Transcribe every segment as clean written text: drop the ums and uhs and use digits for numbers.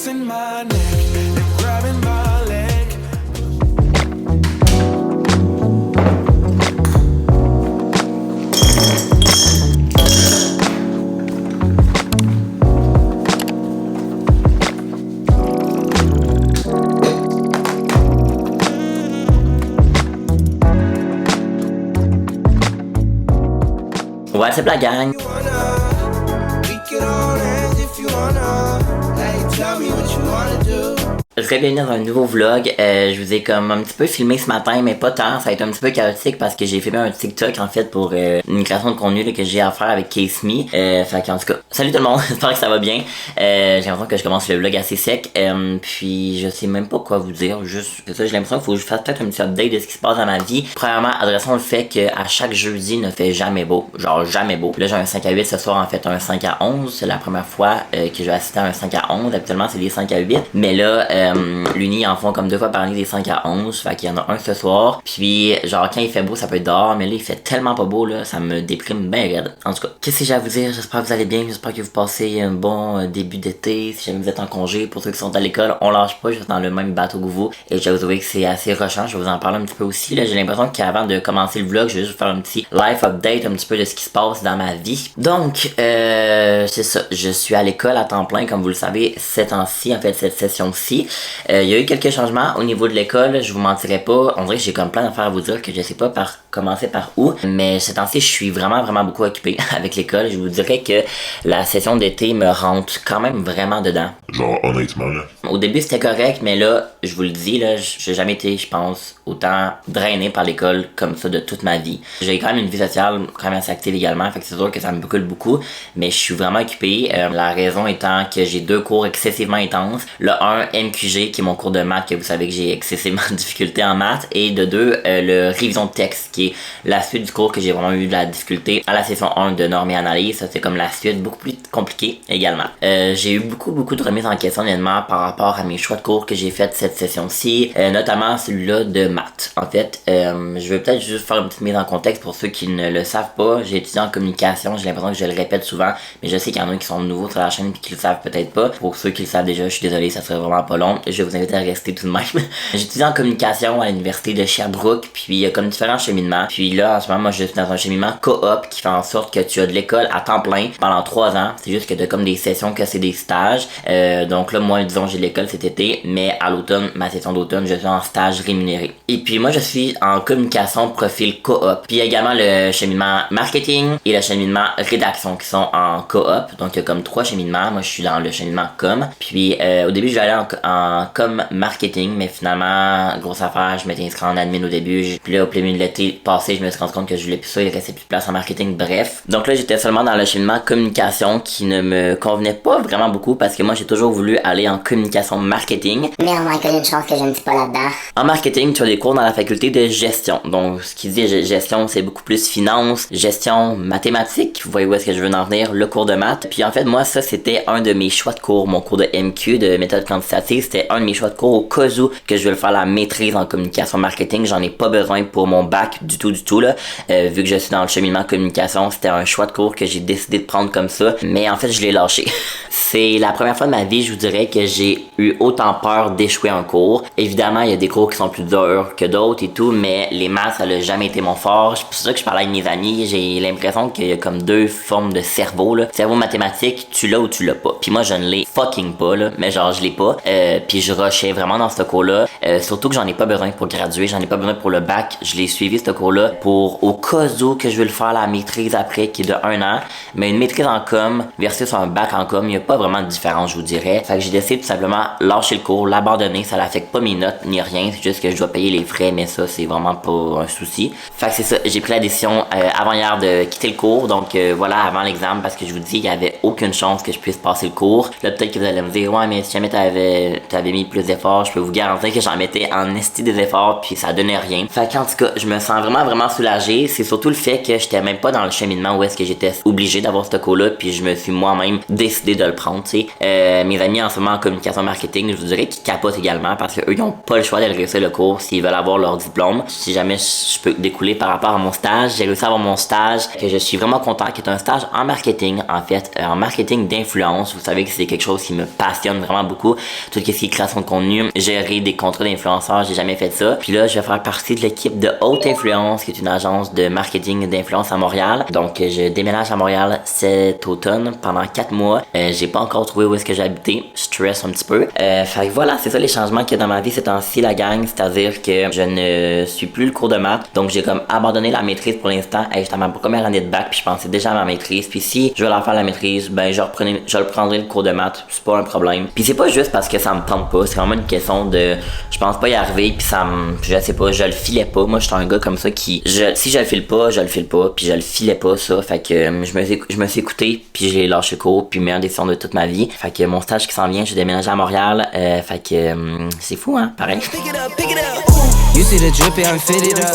twisting my neck and grabbing my leg. What's up la gang? Je serais bienvenue dans un nouveau vlog. Je vous ai comme un petit peu filmé ce matin, mais pas tant. Ça va être un petit peu chaotique parce que j'ai filmé un TikTok en fait pour une création de contenu là, que j'ai à faire avec Case Me. Fait qu'en tout cas, salut tout le monde, j'espère que ça va bien. J'ai l'impression que je commence le vlog assez sec. Puis je sais même pas quoi vous dire. Juste c'est ça, j'ai l'impression qu'il faut que je fasse peut-être un petit update de ce qui se passe dans ma vie. Premièrement, adressons le fait qu'à chaque jeudi ne fait jamais beau. Genre jamais beau. Là j'ai un 5 à 8 ce soir en fait un 5 à 11. C'est la première fois que je vais assister à un 5 à 11. Habituellement c'est des 5 à 8. Mais là l'Uni en font comme 2 fois par année des 5 à 11, fait qu'il y en a un ce soir. Puis genre quand il fait beau ça peut être dehors, mais là il fait tellement pas beau là, ça me déprime ben raide. En tout cas, qu'est-ce que j'ai à vous dire? J'espère que vous allez bien, j'espère que vous passez un bon début d'été. Si jamais vous êtes en congé, pour ceux qui sont à l'école, on lâche pas, je suis dans le même bateau que vous. Et je vais vous avouer que c'est assez rushant, je vais vous en parler un petit peu aussi. Là j'ai l'impression qu'avant de commencer le vlog, je vais juste faire un petit life update un petit peu de ce qui se passe dans ma vie. Donc c'est ça, je suis à l'école à temps plein comme vous le savez cette temps-ci, en fait cette session-ci. Il y a eu quelques changements au niveau de l'école, je vous mentirai pas, on dirait que j'ai comme plein d'affaires à vous dire que je sais pas commencer par où, mais ces temps-ci je suis vraiment beaucoup occupé avec l'école. Je vous dirais que la session d'été me rentre quand même vraiment dedans. Genre honnêtement là. Au début c'était correct, mais là, je vous le dis, là, j'ai jamais été, je pense, autant drainé par l'école comme ça de toute ma vie. J'ai quand même une vie sociale quand même assez active également, fait que c'est sûr que ça me brûle beaucoup, mais je suis vraiment occupé. La raison étant que j'ai 2 cours excessivement intenses. Le 1, MQG, qui est mon cours de maths, que vous savez que j'ai excessivement de difficulté en maths, et de 2, le révision de texte, qui est la suite du cours que j'ai vraiment eu de la difficulté à la session 1 de normes et analyse. Ça c'est comme la suite, beaucoup plus compliqué également. J'ai eu beaucoup de remises en question honnêtement par rapport à mes choix de cours que j'ai fait cette session-ci, notamment celui-là de maths. En fait, je vais peut-être juste faire une petite mise en contexte pour ceux qui ne le savent pas. J'ai étudié en communication, j'ai l'impression que je le répète souvent, mais je sais qu'il y en a qui sont nouveaux sur la chaîne et qui le savent peut-être pas. Pour ceux qui le savent déjà, je suis désolé, ça serait vraiment pas long. Je vais vous inviter à rester tout de même. J'ai étudié en communication à l'université de Sherbrooke, puis il y a comme différents cheminements. Puis là, en ce moment, moi je suis dans un cheminement coop qui fait en sorte que tu as de l'école à temps plein pendant 3 ans. C'est juste que tu as comme des sessions que c'est des stages. Donc là, moi, disons, j'ai de l'école cet été, mais à l'automne, ma session d'automne, je suis en stage rémunéré. Et puis moi, je suis en communication profil coop. Puis il y a également le cheminement marketing et le cheminement rédaction qui sont en coop. Donc il y a comme 3 cheminements. Moi, je suis dans le cheminement com. Puis au début, je vais aller en com marketing, mais finalement, grosse affaire, je m'étais inscrit en admin au début. Puis là, au plein milieu de l'été passé, je me suis rendu compte que je voulais plus ça, il restait plus de place en marketing, bref. Donc là, j'étais seulement dans le cheminement communication qui ne me convenait pas vraiment beaucoup parce que moi, j'ai toujours voulu aller en communication marketing. Mais on a une chance que je ne suis pas là-dedans. En marketing, tu as des cours dans la faculté de gestion. Donc, ce qui dit gestion, c'est beaucoup plus finance, gestion, mathématiques. Vous voyez où est-ce que je veux en venir, le cours de maths. Puis en fait, moi, ça, c'était un de mes choix de cours. Mon cours de MQ, de méthode quantitative, c'était un de mes choix de cours au cas où que je veux faire la maîtrise en communication marketing. J'en ai pas besoin pour mon bac du tout là. Vu que je suis dans le cheminement communication, c'était un choix de cours que j'ai décidé de prendre comme ça. Mais en fait, je l'ai lâché. C'est la première fois de ma vie, je vous dirais, que j'ai eu autant peur d'échouer en cours. Évidemment, il y a des cours qui sont plus durs que d'autres et tout, mais les maths, ça n'a jamais été mon fort. C'est pour ça que je parlais avec mes amis. J'ai l'impression qu'il y a comme 2 formes de cerveau, là. Cerveau mathématique, tu l'as ou tu l'as pas. Puis moi, je ne l'ai fucking pas, là. Mais genre, je l'ai pas. Puis je rushais vraiment dans ce cours-là. Surtout que j'en ai pas besoin pour graduer. J'en ai pas besoin pour le bac. Je l'ai suivi, ce cours-là, pour au cas où que je veux le faire la maîtrise après, qui est de 1 an. Mais une maîtrise en com versus un bac en com, il n'y a pas vraiment de différence, je vous dirais. Fait que j'ai décidé tout simplement lâcher le cours, l'abandonner. Ça n'affecte pas mes notes ni rien. C'est juste que je dois payer les frais, mais ça, c'est vraiment pas un souci. Fait que c'est ça. J'ai pris la décision avant hier de quitter le cours. Donc voilà, avant l'examen, parce que je vous dis, il y avait aucune chance que je puisse passer le cours. Là, peut-être que vous allez me dire, ouais, mais si jamais t'avais mis plus d'efforts, je peux vous garantir que j'en mettait en esti des efforts puis ça donnait rien. Fait qu'en tout cas, je me sens vraiment soulagée. C'est surtout le fait que j'étais même pas dans le cheminement où est-ce que j'étais obligée d'avoir ce cours-là puis je me suis moi-même décidé de le prendre, tu sais. Mes amis en ce moment en communication marketing, je vous dirais qu'ils capotent également parce que eux ils ont pas le choix d'aller réussir le cours s'ils veulent avoir leur diplôme. Si jamais je peux découler par rapport à mon stage, j'ai réussi à avoir mon stage que je suis vraiment content, qui est un stage en marketing en fait, en marketing d'influence. Vous savez que c'est quelque chose qui me passionne vraiment beaucoup, tout ce qui est création de contenu, gérer des contrats d'influenceurs, j'ai jamais fait ça. Puis là, je vais faire partie de l'équipe de Haute Influence, qui est une agence de marketing d'influence à Montréal. Donc, je déménage à Montréal cet automne pendant 4 mois. J'ai pas encore trouvé où est-ce que j'ai habité. Je stresse un petit peu. Fait que voilà, c'est ça les changements qu'il y a dans ma vie ces temps-ci, la gang. C'est-à-dire que je ne suis plus le cours de maths. Donc, j'ai comme abandonné la maîtrise pour l'instant. J'étais à ma première année de bac, puis je pensais déjà à ma maîtrise. Puis si je veux leur faire la maîtrise, ben je reprendrai le cours de maths. C'est pas un problème. Puis c'est pas juste parce que ça me tente pas. C'est vraiment une question de je pense pas y arriver, puis ça me, je sais pas, je le filais pas. Moi, je suis un gars comme ça qui, si je le file pas, je le file pas, puis je le filais pas ça. Fait que je me suis écouté, puis j'ai lâché cours, puis meilleure décision de toute ma vie. Fait que mon stage qui s'en vient, j'ai déménagé à Montréal. Fait que c'est fou, hein, pareil. Pick it up, pick it up. You see the drippy, I'm fitted up.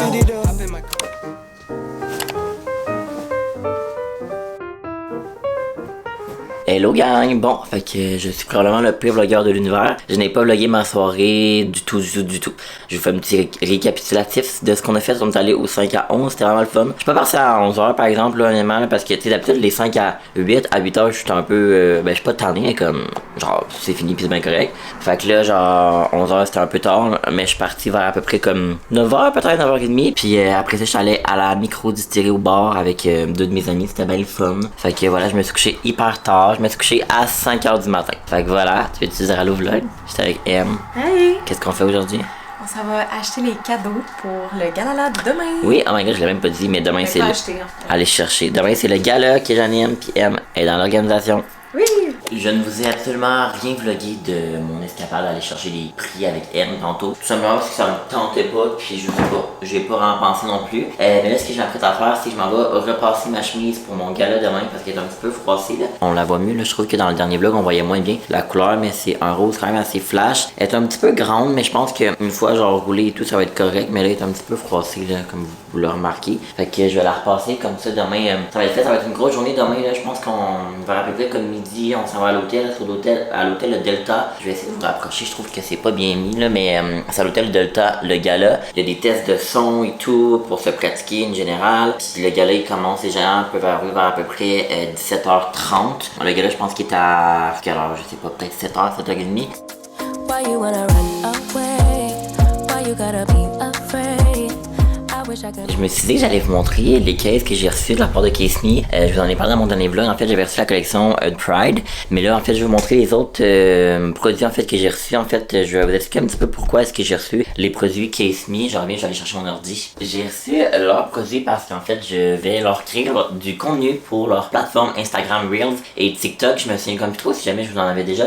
Hello gang! Bon, fait que je suis probablement le pire vlogueur de l'univers. Je n'ai pas vlogué ma soirée du tout. Je vous fais un petit récapitulatif de ce qu'on a fait. On est allé au 5 à 11, c'était vraiment le fun. Je suis pas passé à 11h par exemple, là, honnêtement, là, parce que tu sais, d'habitude les 5 à 8, à 8h, je suis un peu. Ben, je suis pas tanné, mais comme. Genre, c'est fini pis c'est bien correct. Fait que là, genre, 11h c'était un peu tard, là, mais je suis parti vers à peu près comme 9h, peut-être 9h30. Puis après ça, je suis allé à la micro-distillerie au bar avec 2 de mes amis, c'était bien le fun. Fait que voilà, je me suis couché hyper tard. Je me suis couché à 5h du matin. Fait que voilà, tu veux-tu dire allô vlog? J'étais avec M. Hey! Qu'est-ce qu'on fait aujourd'hui? On s'en va acheter les cadeaux pour le gala de demain. Oui, oh my god, je l'ai même pas dit, mais demain c'est pas le... acheter, en fait. Allez chercher. Demain c'est le gala que j'anime, puis M est dans l'organisation. Oui! Je ne vous ai absolument rien vlogué de mon escapade d'aller chercher les prix avec M tantôt. Tout simplement parce que ça me tentait pas, puis je sais pas, j'ai pas vraiment pensé non plus. Mais là, ce que je m'apprête à faire, c'est que je m'en vais repasser ma chemise pour mon gala demain parce qu'elle est un petit peu froissée là. On la voit mieux là, je trouve que dans le dernier vlog, on voyait moins bien la couleur, mais c'est un rose quand même assez flash. Elle est un petit peu grande, mais je pense qu'une fois genre roulée et tout, ça va être correct. Mais là, elle est un petit peu froissée là, comme vous le remarquez. Fait que je vais la repasser comme ça demain. Ça va être fait, ça va être une grosse journée demain là. Je pense qu'on va à peu près comme midi, on s'en va à l'hôtel, à l'hôtel le Delta. Je vais essayer de vous rapprocher, je trouve que c'est pas bien mis là, mais c'est à l'hôtel Delta, le gala. Il y a des tests de son et tout pour se pratiquer en général. Puis le gala il commence, les gens peuvent arriver vers à peu près 17h30. Le gala je pense qu'il est à quelle heure, je sais pas, peut-être 7h, 7h30. Why you wanna run away? Why you gotta be afraid? Je me suis dit que j'allais vous montrer les caisses que j'ai reçues de la part de Case Me. Je vous en ai parlé dans mon dernier vlog. En fait, j'avais reçu la collection Pride. Mais là, en fait, je vais vous montrer les autres produits en fait que j'ai reçus. En fait, je vais vous expliquer un petit peu pourquoi est-ce que j'ai reçu les produits Case Me. Je reviens, je vais aller chercher mon ordi. J'ai reçu leurs produits parce qu'en fait, je vais leur créer du contenu pour leur plateforme Instagram Reels et TikTok. Je me souviens comme plus trop si jamais je vous en avais déjà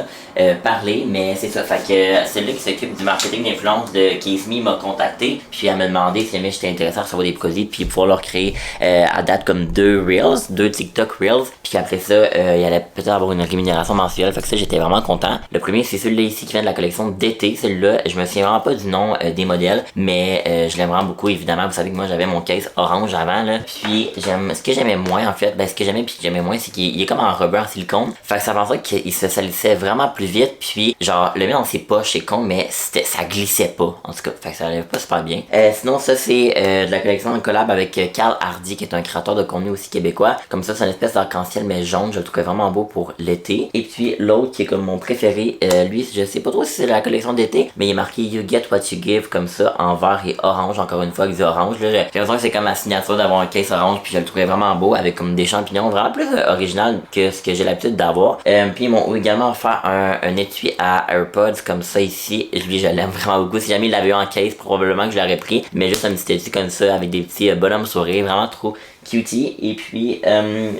parlé. Mais c'est ça. Fait que celui qui s'occupe du marketing d'influence de Case Me m'a contacté. Puis elle m'a demandé si jamais j'étais intéressé à recevoir des produits puis pouvoir leur créer à date comme 2 Reels, 2 TikTok Reels, puis qu'après ça il allait peut-être avoir une rémunération mensuelle. Fait que ça j'étais vraiment content. Le premier c'est celui-là ici qui vient de la collection d'été. Celui-là je me souviens vraiment pas du nom des modèles, mais je l'aime vraiment beaucoup évidemment. Vous savez que moi j'avais mon case orange avant là, puis ce que j'aimais moins en fait, ce que j'aimais puis j'aimais moins c'est qu'il est comme en rubber en silicone. Fait que ça pensait qu'il se salissait vraiment plus vite, puis genre le mettre dans ses poches c'est con, mais ça glissait pas en tout cas. Fait que ça allait pas super bien. Sinon ça c'est de la collection en collab avec Carl Hardy qui est un créateur de contenu aussi québécois. Comme ça c'est une espèce d'arc-en-ciel mais jaune, je le trouvais vraiment beau pour l'été. Et puis l'autre qui est comme mon préféré, lui je sais pas trop si c'est la collection d'été, mais il est marqué You Get What You Give comme ça en vert et orange, encore une fois il dit orange là. J'ai l'impression que c'est comme ma signature d'avoir un case orange, puis je le trouvais vraiment beau avec comme des champignons vraiment plus original que ce que j'ai l'habitude d'avoir. Puis ils m'ont également offert un étui à AirPods comme ça ici. Lui je l'aime vraiment beaucoup. Si jamais il l'avait eu en case probablement que je l'aurais pris, mais juste un petit étui comme ça avec des petits bonhommes sourires, vraiment trop cutie. Et puis,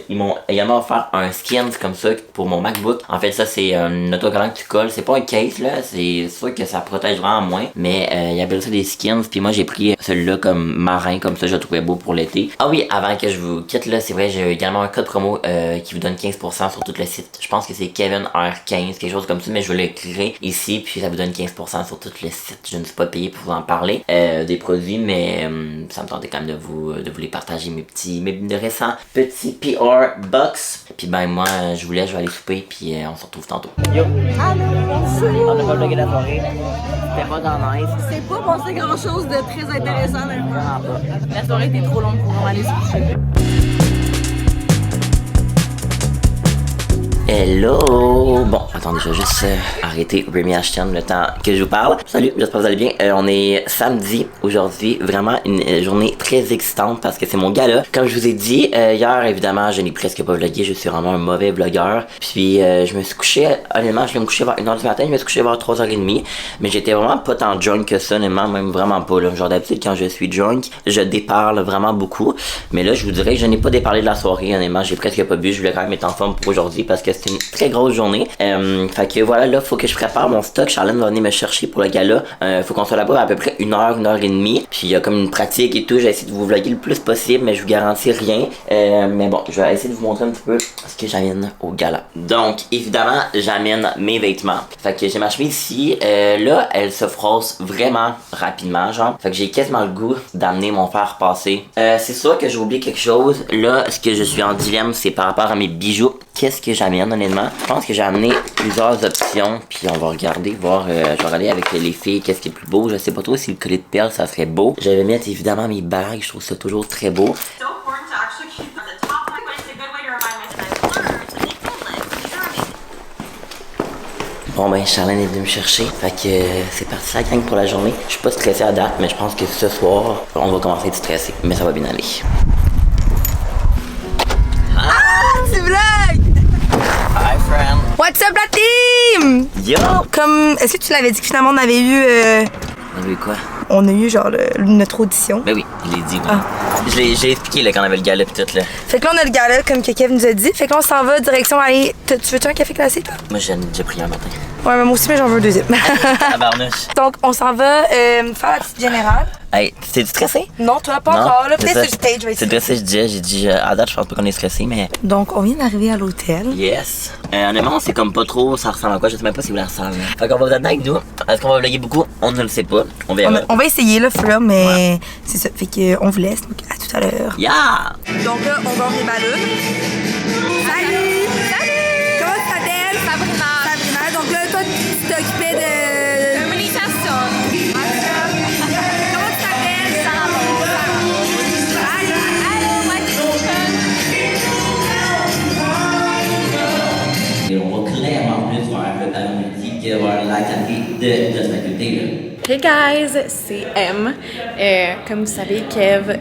ils m'ont également offert un skins comme ça pour mon MacBook. En fait, ça, c'est un autocollant que tu colles. C'est pas un case, là. C'est sûr que ça protège vraiment moins. Mais ils appellent ça des skins. Puis moi, j'ai pris celui-là comme marin, comme ça, je le trouvais beau pour l'été. Ah oui, avant que je vous quitte, là, c'est vrai, j'ai également un code promo qui vous donne 15% sur tout le site. Je pense que c'est Kevin R15, quelque chose comme ça, mais je vais l'écrire ici. Puis ça vous donne 15% sur tout le site. Je ne suis pas payé pour vous en parler des produits, mais ça me tentait quand même de vous les partager, mes récents petits PR box. Puis ben moi, je vais aller souper, puis on se retrouve tantôt. Yo! Allô! Bonjour! On a pas blogué la soirée. C'était pas dans nice. C'est pas passé grand chose de très intéressant. La soirée était trop longue pour aller se coucher. Hello! Bon, attendez, je vais juste arrêter Remy Ashton le temps que je vous parle. Salut, j'espère que vous allez bien. On est samedi aujourd'hui, vraiment une journée très excitante parce que c'est mon gala. Comme je vous ai dit, hier, évidemment, je n'ai presque pas vlogué, je suis vraiment un mauvais vlogueur. Puis je me suis couché, honnêtement, je vais me coucher vers 1h du matin, je me suis couché vers 3h30. Mais j'étais vraiment pas tant drunk que ça, honnêtement, même vraiment pas. Là. Genre d'habitude, quand je suis drunk, je déparle vraiment beaucoup. Mais là, je vous dirais que je n'ai pas déparlé de la soirée, honnêtement, j'ai presque pas bu. Je voulais quand même être en forme pour aujourd'hui parce que c'est une très grosse journée. Fait que voilà, là, faut que je prépare mon stock. Charlène va venir me chercher pour le gala. Faut qu'on soit là-bas à peu près 1h et demie. Puis il y a comme une pratique et tout. J'ai essayé de vous vlogger le plus possible, mais je vous garantis rien. Mais bon, je vais essayer de vous montrer un petit peu ce que j'amène au gala. Donc, évidemment, j'amène mes vêtements. Fait que j'ai ma chemise ici. Là, elle se froisse vraiment rapidement, genre. Fait que j'ai quasiment le goût d'amener mon fer passé. C'est sûr que j'ai oublié quelque chose. Là, ce que je suis en dilemme, c'est par rapport à mes bijoux. Qu'est-ce que j'amène, honnêtement? Je pense que j'ai amené plusieurs options, puis on va regarder, voir, je vais regarder avec les filles qu'est-ce qui est plus beau. Je sais pas trop si le collier de perles, ça serait beau. Je vais mettre évidemment mes bagues, je trouve ça toujours très beau. Bon ben, Charlène est venue me chercher, fait que c'est parti la gang pour la journée. Je suis pas stressé à date, mais je pense que ce soir, on va commencer à être stressé, mais ça va bien aller. Tu blagues! Hi friend! What's up la team? Yo! Comme, est-ce que tu l'avais dit que finalement on avait eu... On a eu quoi? On a eu genre notre audition. Ben oui, je l'ai dit. Ah. J'ai expliqué là, quand on avait le gala pis tout là. Fait que là on a le gala comme que Kev nous a dit. Fait que là on s'en va direction aller... Tu veux-tu un café glacé toi? Moi j'en ai déjà pris un matin. Ouais, mais moi aussi, mais j'en veux un deuxième. Tabarnouche. Donc, on s'en va faire la petite générale. Hey, t'es-tu stressé? Non, toi, pas encore. Là, peut-être sur le stage, je vais c'est stressé, je disais. J'ai dit, à date, je pense pas qu'on est stressé, mais. Donc, on vient d'arriver à l'hôtel. Yes. Honnêtement, c'est comme pas trop, ça ressemble à quoi? Je sais même pas si vous la ressemble. Fait qu'on va vous attendre avec nous. Est-ce qu'on va vlogger beaucoup? On ne le sait pas. On verra. On va essayer, là, Fleur, mais ouais. C'est ça. Fait qu'on vous laisse. Donc, à tout à l'heure. Yeah! Donc là, on va les ballons. Salut! Salut! Comment tu t'appelles? Sabrina. Sabrina. Donc là, toi, tu t'occupais de... Communication. Comment tu t'appelles? Sarah. Allô, moi c'est Et on va clairement plus vers le talent multi que vers l'activité de cette faculté là. Hey guys, c'est M. Comme vous savez, Kev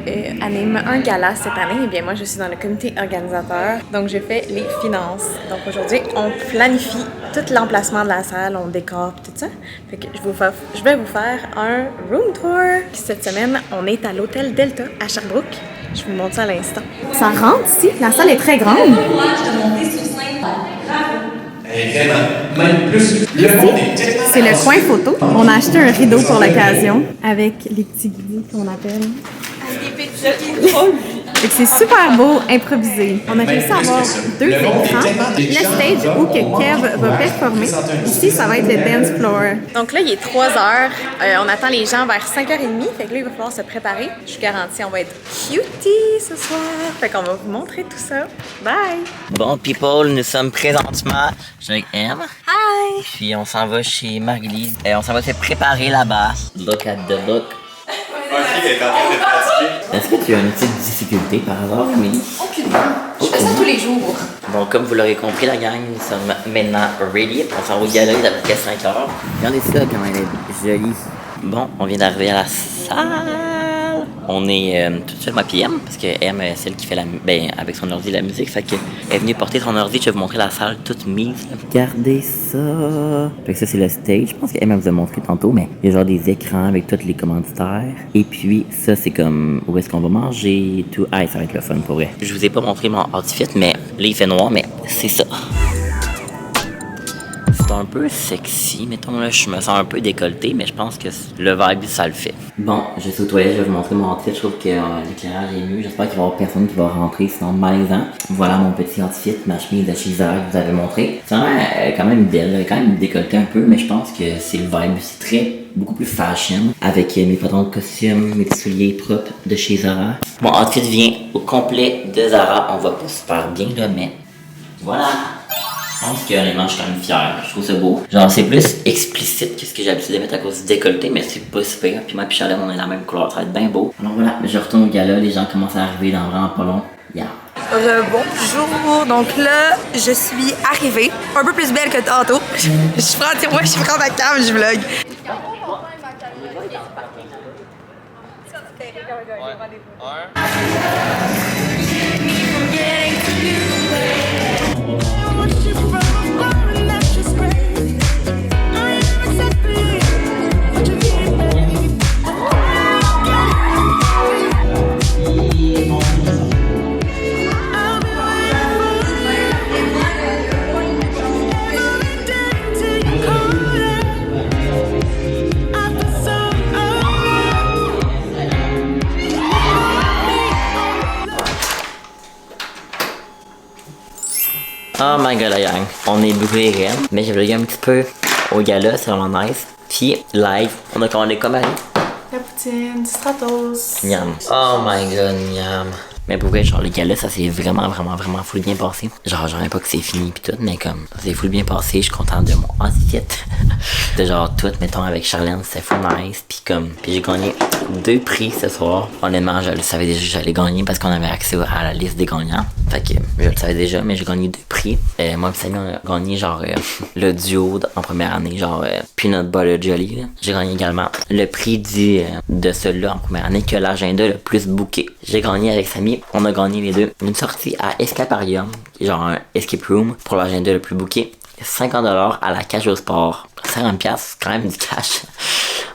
anime un gala cette année. Et bien moi, je suis dans le comité organisateur. Donc, je fais les finances. Donc, aujourd'hui, on planifie tout l'emplacement de la salle, on décore tout ça. Fait que je vais vous faire un room tour. Cette semaine, on est à l'hôtel Delta à Sherbrooke. Je vous montre ça à l'instant. Ça rentre ici, la salle est très grande. Même plus. C'est le coin photo. On a acheté un rideau pour l'occasion avec les petits guidis qu'on appelle. Fait que c'est super beau, improvisé. On a réussi à avoir 2 écrans. Le stage où que Kev va performer. Ici, ça va être le dance floor. Donc là, il est 3h. On attend les gens vers 5h30. Fait que là, il va falloir se préparer. Je suis garantie, on va être cutie ce soir. Fait qu'on va vous montrer tout ça. Bye! Bon, people, nous sommes présentement. Je suis avec M. Hi! Puis on s'en va chez Marie-Lise. Et on s'en va se préparer là-bas. Look at the look. Est-ce que tu as une petite difficulté par hasard, Amélie? Aucunement. Je fais ça tous les jours. Bon, comme vous l'aurez compris, la gang, nous sommes maintenant ready. On s'en va au gala, il est à peu près 5 heures. Regardez ça, comment elle est jolie. Bon, on vient d'arriver à la salle. On est toute seule, moi puis M, parce que M, celle qui fait avec son ordi la musique, fait que elle est venue porter son ordi, je vais vous montrer la salle toute mise. Regardez ça! Fait que ça, c'est le stage. Je pense que M, elle vous a montré tantôt, mais il y a genre des écrans avec tous les commanditaires. Et puis, ça, c'est comme où est-ce qu'on va manger et tout. Ah, ça va être le fun pour vrai. Je vous ai pas montré mon outfit, mais là, il fait noir, mais c'est ça. C'est un peu sexy, mettons là, je me sens un peu décolleté, mais je pense que le vibe, ça le fait. Bon, je suis aux toilettes, je vais vous montrer mon outfit, je trouve que l'éclairage est mieux, j'espère qu'il va y avoir personne qui va rentrer, sinon malaisant. Voilà mon petit outfit, ma chemise de chez Zara que vous avez montré. C'est vraiment quand même belle, elle est quand même décolletée un peu, mais je pense que c'est le vibe, c'est beaucoup plus fashion, avec mes pantalons de costume, mes petits souliers propres de chez Zara. Mon outfit vient au complet de Zara, on voit pas super bien là, mais voilà. Je pense que honnêtement, je suis quand même fier. Je trouve ça beau. Genre, c'est plus explicite que ce que j'ai l'habitude de mettre à cause du décolleté, mais c'est pas super. Puis moi, puis Charlotte, on est la même couleur. Ça va être bien beau. Alors voilà, je retourne au gala. Les gens commencent à arriver dans vraiment pas long. Yeah. Bonjour, donc là, je suis arrivée, un peu plus belle que tantôt. Je prends ma cam, je vlog. Oh my god, la gang. On est brûlés réels. Mais j'ai vlogué un petit peu au gala, c'est vraiment nice. Puis live, on a commandé comme aller. La poutine, du Stratos. Miam. Oh my god, miam. Mais pour vrai, genre, le gala, ça s'est vraiment full bien passé. Genre, j'aimerais pas que c'est fini pis tout, mais comme, ça s'est full bien passé, je suis contente de mon outfit. De genre, tout, mettons, avec Charlène, c'était full nice. Pis comme, j'ai gagné 2 prix ce soir. Honnêtement, je le savais déjà que j'allais gagner parce qu'on avait accès à la liste des gagnants. Fait que, je le savais déjà, mais j'ai gagné 2 prix. Moi pis Samy, on a gagné, genre, le duo en première année, genre, Peanut Butter Jelly. J'ai gagné également le prix de celui-là en première année, que l'agenda le plus booké. J'ai gagné avec Samy. On a gagné les deux. Une sortie à Escaparium, genre un escape room pour l'agenda le plus booké. 50$ à la cage au sport. 50$, quand même du cash.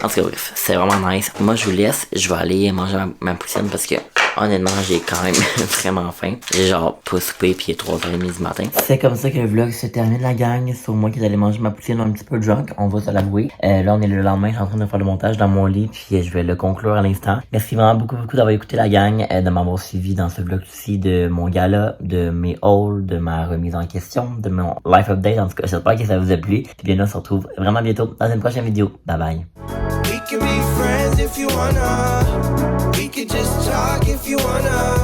En tout cas, bref, c'est vraiment nice. Moi, je vous laisse. Je vais aller manger ma poutine parce que, honnêtement, j'ai quand même vraiment faim. J'ai genre pas soupé puis il est 3h30 du matin. C'est comme ça que le vlog se termine, la gang. C'est moi qui allais manger ma poutine un petit peu drunk, on va se l'avouer. Là, on est le lendemain, je suis en train de faire le montage dans mon lit puis je vais le conclure à l'instant. Merci vraiment beaucoup d'avoir écouté, la gang, de m'avoir suivi dans ce vlog-ci de mon gala, de mes hauls, de ma remise en question, de mon life update. En tout cas, j'espère que ça vous a plu. Puis bien là, on se retrouve vraiment bientôt dans une prochaine vidéo. Bye bye. We can be friends if you wanna. We could just talk if you wanna.